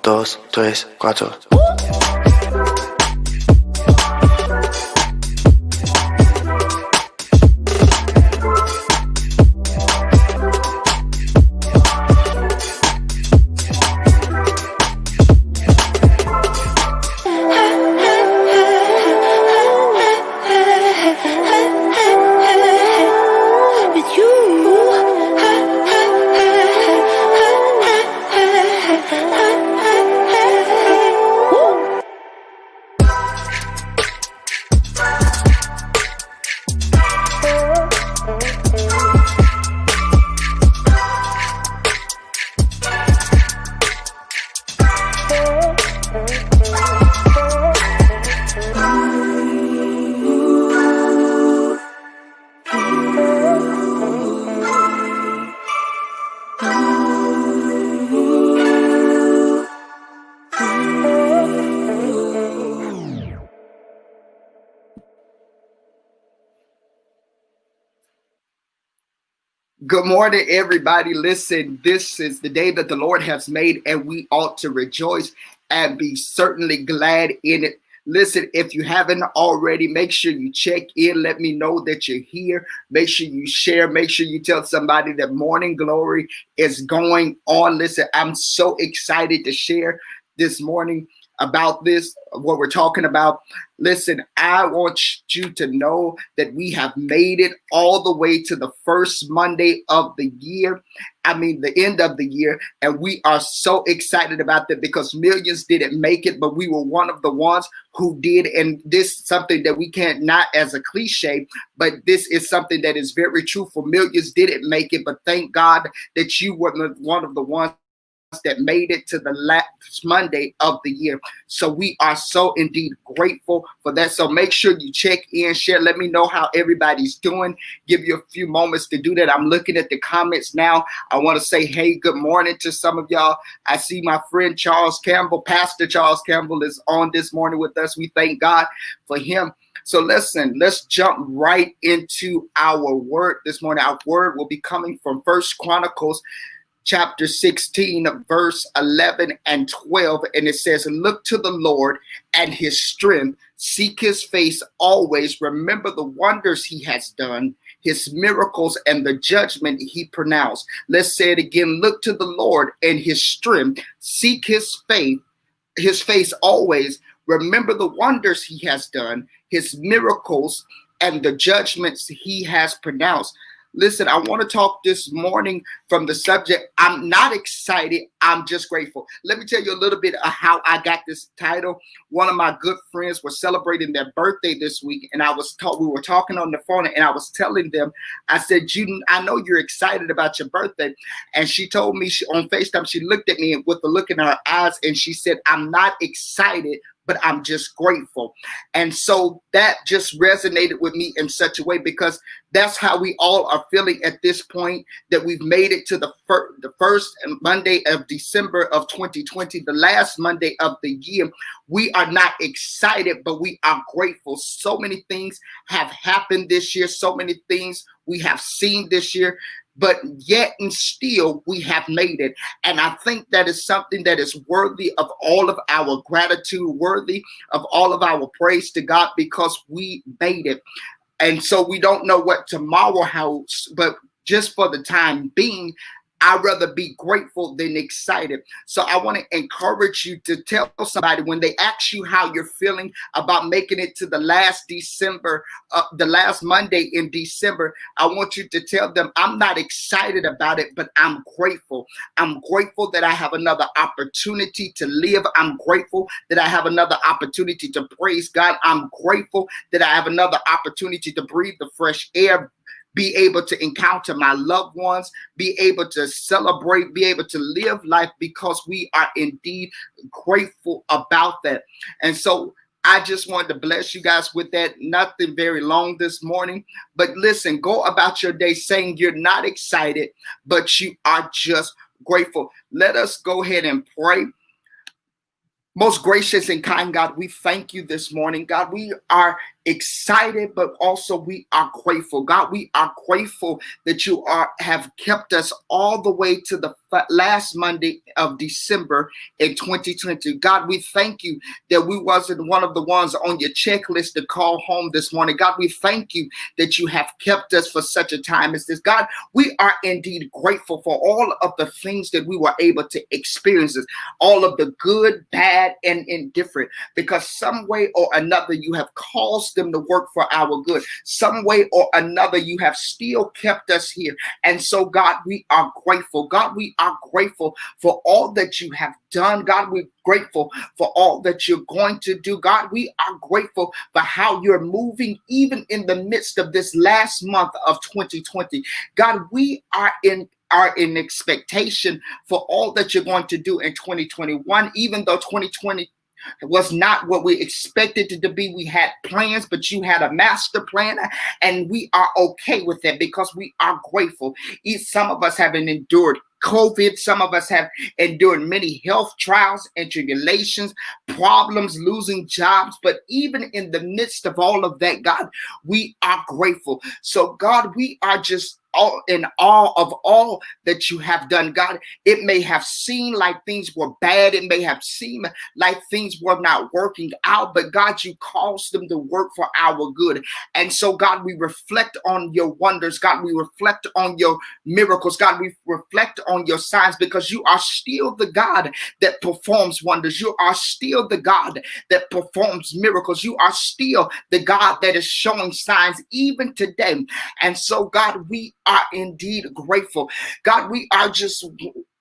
2, 3, 4. Good morning, everybody. Listen, this is the day that the Lord has made, and we ought to rejoice and be certainly glad in it. Listen, if you haven't already, make sure you check in. Let me know that you're here. Make sure you share. Make sure you tell somebody that Morning Glory is going on. Listen, I'm so excited to share this morning about this, what we're talking about. Listen, I want you to know that we have made it all the way to the first Monday of the year. I mean, the end of the year. And we are so excited about that because millions didn't make it, but we were one of the ones who did. And this is something that we can't, not as a cliche, but this is something that is very true. For millions didn't make it, but thank God that you were one of the ones that made it to the last Monday of the year. So we are so indeed grateful for that. So make sure you check in, share, let me know how everybody's doing. Give you a few moments to do that. I'm looking at the comments now. I want to say, hey, good morning to some of y'all. I see my friend Charles Campbell, Pastor Charles Campbell is on this morning with us. We thank God for him. So listen, let's jump right into our word this morning. Our word will be coming from Chronicles chapter 16, verse 11 and 12. And it says, look to the Lord and his strength, seek his face always, remember the wonders he has done, his miracles and the judgment he pronounced. Let's say it again. Look to the Lord and his strength, seek his face always, remember the wonders he has done, his miracles and the judgments he has pronounced. Listen, I want to talk this morning from the subject, I'm not excited, I'm just grateful. Let me tell you a little bit of how I got this title. One of my good friends was celebrating their birthday this week, and we were talking on the phone, and I was telling them, I said, I know you're excited about your birthday. And she told me on FaceTime, she looked at me with the look in her eyes, and she said, I'm not excited, but I'm just grateful. And so that just resonated with me in such a way, because that's how we all are feeling at this point, that we've made it to the first Monday of December of 2020, the last Monday of the year. We are not excited, but we are grateful. So many things have happened this year. So many things we have seen this year. But yet and still we have made it. And I think that is something that is worthy of all of our gratitude, worthy of all of our praise to God, because we made it. And so we don't know what tomorrow holds, but just for the time being, I'd rather be grateful than excited. So I want to encourage you to tell somebody when they ask you how you're feeling about making it to the last the last Monday in December. I want you to tell them, I'm not excited about it, but I'm grateful. I'm grateful that I have another opportunity to live. I'm grateful that I have another opportunity to praise God. I'm grateful that I have another opportunity to breathe the fresh air, be able to encounter my loved ones, be able to celebrate, be able to live life, because we are indeed grateful about that. And so I just wanted to bless you guys with that. Nothing very long this morning, but listen, go about your day saying you're not excited, but you are just grateful. Let us go ahead and pray. Most gracious and kind God, we thank you this morning. God, we are excited, but also we are grateful. God, we are grateful that you have kept us all the way to the last Monday of December in 2020. God, we thank you that we wasn't one of the ones on your checklist to call home this morning. God, we thank you that you have kept us for such a time as this. God, we are indeed grateful for all of the things that we were able to experience, all of the good, bad, and indifferent, because some way or another you have caused them to work for our good. Some way or another you have still kept us here. And so, God, we are grateful. God, we are grateful for all that you have done. God, we're grateful for all that you're going to do. God, we are grateful for how you're moving even in the midst of this last month of 2020. God, we are in expectation for all that you're going to do in 2021, even though 2020 was not what we expected it to be. We had plans, but you had a master plan, and we are okay with that because we are grateful. Some of us haven't endured COVID. Some of us have endured many health trials and tribulations, problems, losing jobs. But even in the midst of all of that, God, we are grateful. So, God, we are just all in awe of all that you have done. God, it may have seemed like things were bad. It may have seemed like things were not working out, but God, you caused them to work for our good. And so, God, we reflect on your wonders. God, we reflect on your miracles. God, we reflect on your signs, because you are still the God that performs wonders. You are still the God that performs miracles. You are still the God that is showing signs even today. And so, God, we are indeed grateful. God, we are just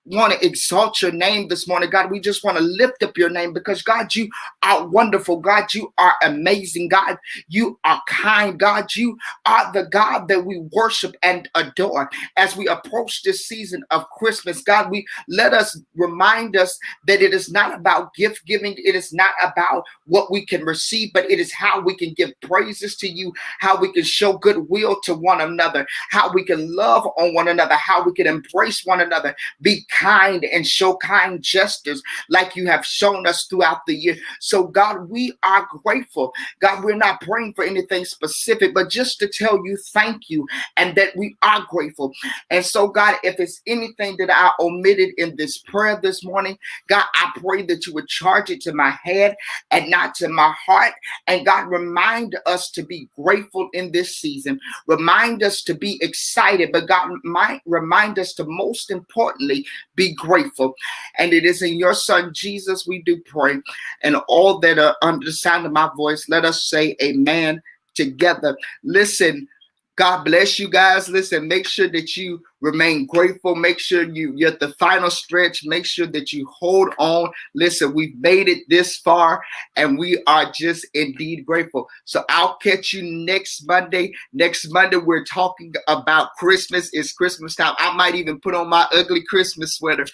want to exalt your name this morning. God, we just want to lift up your name because, God, you are wonderful. God, you are amazing. God, you are kind. God, you are the God that we worship and adore. As we approach this season of Christmas, God, let us remind us that it is not about gift giving. It is not about what we can receive, but it is how we can give praises to you, how we can show goodwill to one another, how we can love on one another, how we can embrace one another, be kind and show kind gestures like you have shown us throughout the year. So, God, we are grateful. God, we're not praying for anything specific, but just to tell you thank you and that we are grateful. And so, God, if it's anything that I omitted in this prayer this morning, God, I pray that you would charge it to my head and not to my heart. And God, remind us to be grateful in this season. Remind us to be excited, but God, might remind us to most importantly be grateful. And it is in your son Jesus we do pray. And all that are under the sound of my voice, let us say amen together. Listen, God bless you guys. Listen, make sure that you remain grateful. Make sure you're at the final stretch. Make sure that you hold on. Listen, we've made it this far and we are just indeed grateful. So I'll catch you next Monday. Next Monday, we're talking about Christmas. It's Christmas time. I might even put on my ugly Christmas sweater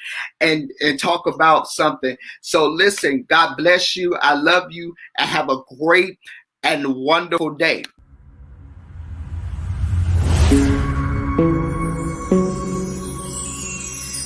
and talk about something. So listen, God bless you. I love you and have a great and wonderful day.